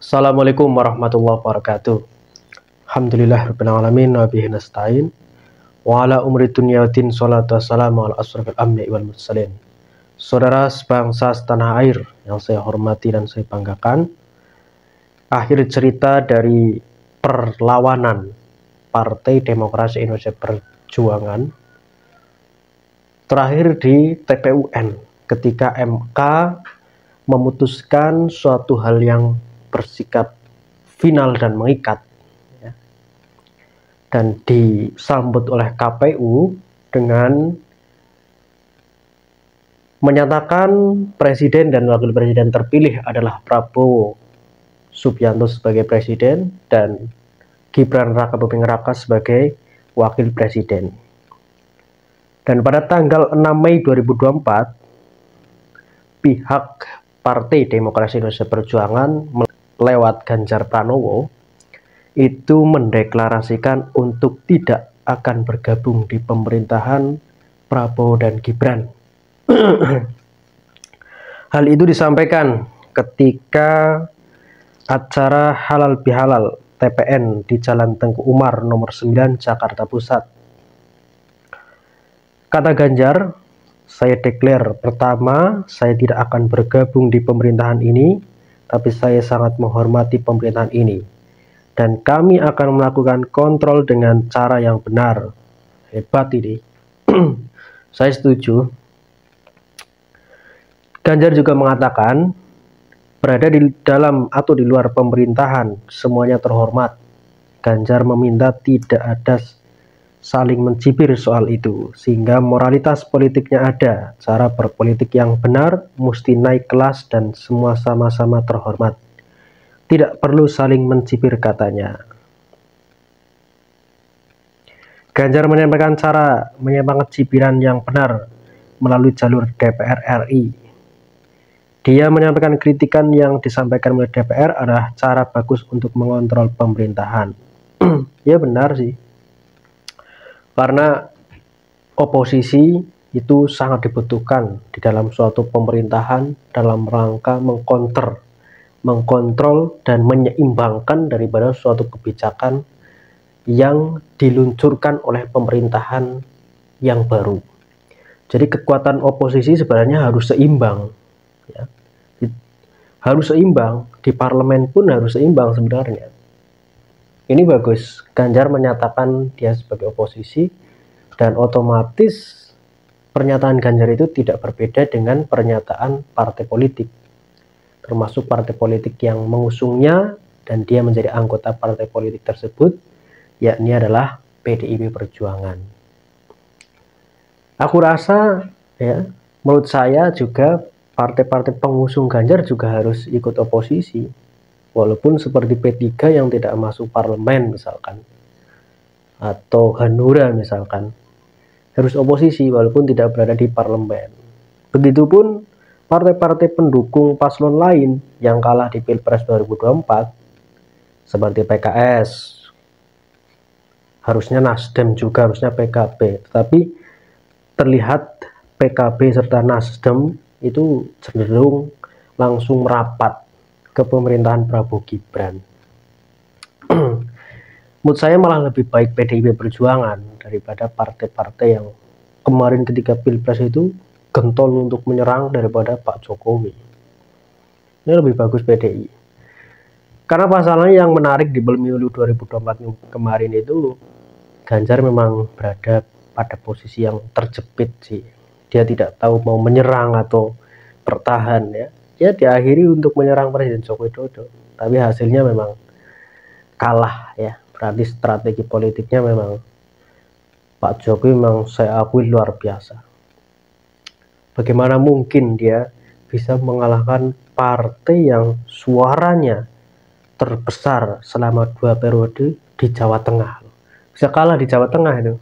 Assalamualaikum warahmatullahi wabarakatuh. Alhamdulillahirabbil alamin wa bihi nasta'in. Wa ala umri dunya waddin sholatu wassalamu ala asrofil anbiya'i wal mursalin. Saudara sebangsa setanah air yang saya hormati dan saya banggakan, akhir cerita dari perlawanan Partai Demokrasi Indonesia Perjuangan terakhir di TPUN ketika MK memutuskan suatu hal yang bersikap final dan mengikat, ya, dan disambut oleh KPU dengan menyatakan presiden dan wakil presiden terpilih adalah Prabowo Subianto sebagai presiden dan Gibran Raka Buming Raka sebagai wakil presiden. Dan pada tanggal 6 Mei 2024 pihak Partai Demokrasi Indonesia Perjuangan lewat Ganjar Pranowo itu mendeklarasikan untuk tidak akan bergabung di pemerintahan Prabowo dan Gibran. Hal itu disampaikan ketika acara Halal Bihalal TPN di Jalan Tengku Umar nomor 9 Jakarta Pusat. Kata Ganjar, saya declare, pertama, saya tidak akan bergabung di pemerintahan ini, tapi saya sangat menghormati pemerintahan ini. Dan kami akan melakukan kontrol dengan cara yang benar. Hebat ini. Saya setuju. Ganjar juga mengatakan, berada di dalam atau di luar pemerintahan, semuanya terhormat. Ganjar meminta tidak ada saling mencibir soal itu, sehingga moralitas politiknya ada, cara berpolitik yang benar, mesti naik kelas dan semua sama-sama terhormat. Tidak perlu saling mencibir, katanya. Ganjar menyampaikan cara menyemangat cibiran yang benar melalui jalur DPR RI. Dia menyampaikan kritikan yang disampaikan oleh DPR adalah cara bagus untuk mengontrol pemerintahan. Ya benar sih. Karena oposisi itu sangat dibutuhkan di dalam suatu pemerintahan dalam rangka mengkontrol dan menyeimbangkan daripada suatu kebijakan yang diluncurkan oleh pemerintahan yang baru. Jadi kekuatan oposisi sebenarnya harus seimbang, ya. Harus seimbang, di parlemen pun harus seimbang sebenarnya. Ini bagus, Ganjar menyatakan dia sebagai oposisi, dan otomatis pernyataan Ganjar itu tidak berbeda dengan pernyataan partai politik, termasuk partai politik yang mengusungnya dan dia menjadi anggota partai politik tersebut, yakni adalah PDIP Perjuangan. Aku rasa, ya, menurut saya juga partai-partai pengusung Ganjar juga harus ikut oposisi. Walaupun seperti P3 yang tidak masuk parlemen misalkan, atau Hanura misalkan, harus oposisi walaupun tidak berada di parlemen. Begitupun partai-partai pendukung paslon lain yang kalah di Pilpres 2024 seperti PKS, harusnya Nasdem juga, harusnya PKB, tetapi terlihat PKB serta Nasdem itu cenderung langsung merapat ke pemerintahan Prabowo Gibran. Menurut saya malah lebih baik PDIP Perjuangan daripada partai-partai yang kemarin ketika Pilpres itu gentol untuk menyerang daripada Pak Jokowi. Ini lebih bagus PDI. Karena pasalnya yang menarik di pemilu 2024 kemarin itu, Ganjar memang berada pada posisi yang terjepit sih. Dia tidak tahu mau menyerang atau bertahan, ya. Ya diakhiri untuk menyerang Presiden Joko Widodo, tapi hasilnya memang kalah, ya. Berarti strategi politiknya memang Pak Jokowi memang saya akui luar biasa. Bagaimana mungkin dia bisa mengalahkan partai yang suaranya terbesar selama 2 periode di Jawa Tengah, bisa kalah di Jawa Tengah itu,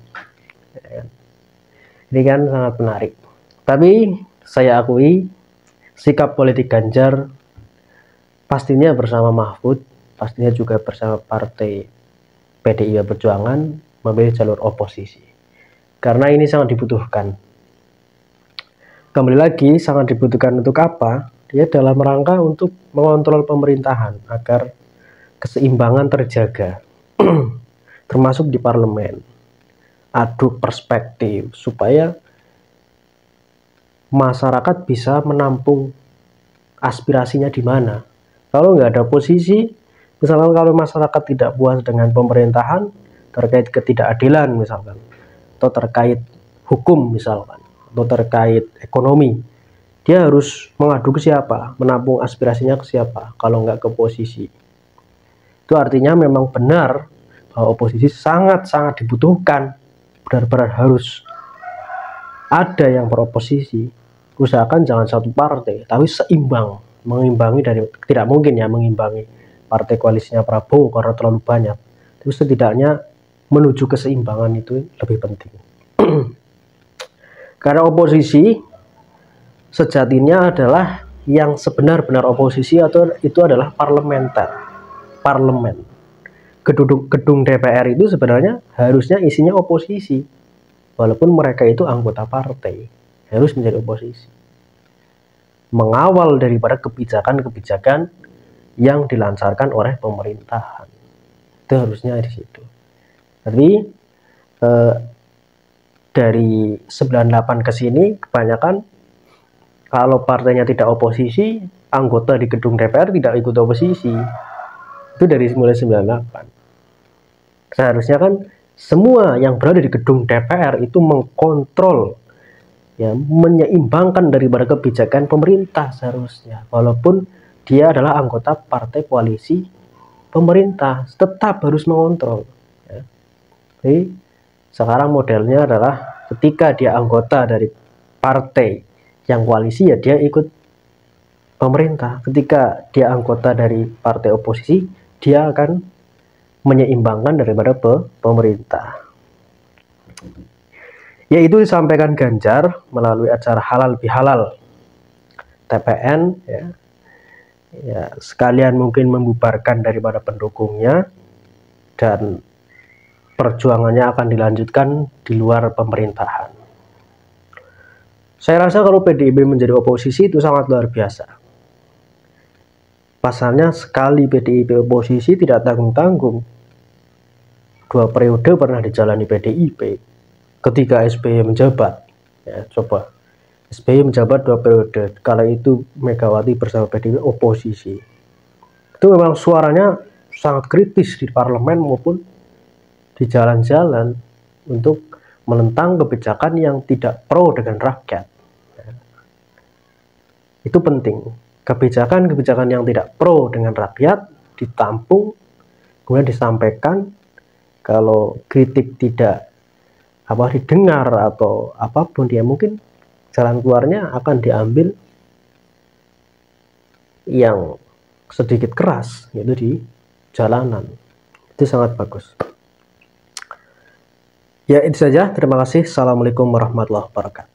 ya. Ini kan sangat menarik. Tapi saya akui sikap politik Ganjar pastinya bersama Mahfud, pastinya juga bersama partai PDIP Perjuangan memilih jalur oposisi. Karena ini sangat dibutuhkan. Kembali lagi, sangat dibutuhkan untuk apa? dia dalam rangka untuk mengontrol pemerintahan agar keseimbangan terjaga, termasuk di parlemen. Adu perspektif supaya masyarakat bisa menampung aspirasinya di mana. Kalau nggak ada posisi, misalkan kalau masyarakat tidak puas dengan pemerintahan terkait ketidakadilan misalkan, atau terkait hukum misalkan, atau terkait ekonomi, dia harus mengadu ke siapa, menampung aspirasinya ke siapa, kalau nggak ke posisi. Itu artinya memang benar bahwa oposisi sangat-sangat dibutuhkan, benar-benar harus ada yang beroposisi. Usahakan jangan satu partai, tapi seimbang, mengimbangi dari, tidak mungkin ya mengimbangi partai koalisinya Prabowo karena terlalu banyak. Tapi setidaknya menuju keseimbangan itu lebih penting. Karena oposisi sejatinya adalah yang sebenar-benar oposisi, atau itu adalah parlementer, parlemen. Gedung DPR itu sebenarnya harusnya isinya oposisi, walaupun mereka itu anggota partai, harus menjadi oposisi, mengawal daripada kebijakan-kebijakan yang dilancarkan oleh pemerintahan. Itu harusnya di situ. Tapi dari 98 ke sini kebanyakan kalau partainya tidak oposisi, anggota di gedung DPR tidak ikut oposisi. Itu dari mulai 98. Seharusnya kan semua yang berada di gedung DPR itu mengkontrol, ya, menyeimbangkan daripada kebijakan pemerintah seharusnya. Walaupun dia adalah anggota partai koalisi pemerintah, tetap harus mengontrol. Ya. Jadi sekarang modelnya adalah ketika dia anggota dari partai yang koalisi, ya dia ikut pemerintah. Ketika dia anggota dari partai oposisi, dia akan menyeimbangkan daripada pemerintah. Yaitu disampaikan Ganjar melalui acara Halal Bihalal TPN, ya. Ya, sekalian mungkin membubarkan daripada pendukungnya, dan perjuangannya akan dilanjutkan di luar pemerintahan. Saya rasa kalau PDIP menjadi oposisi itu sangat luar biasa. Pasalnya sekali PDIP oposisi tidak tanggung-tanggung. 2 periode pernah dijalani PDIP ketika SBY menjabat. Ya, coba SBY menjabat 2 periode, kala itu Megawati bersama PDIP oposisi. Itu memang suaranya sangat kritis di parlemen maupun di jalan-jalan untuk menentang kebijakan yang tidak pro dengan rakyat. Itu penting. Kebijakan-kebijakan yang tidak pro dengan rakyat ditampung, kemudian disampaikan. Kalau kritik tidak didengar atau apapun, dia mungkin jalan keluarnya akan diambil yang sedikit keras, yaitu di jalanan. Itu sangat bagus. Ya, itu saja. Terima kasih. Assalamualaikum warahmatullahi wabarakatuh.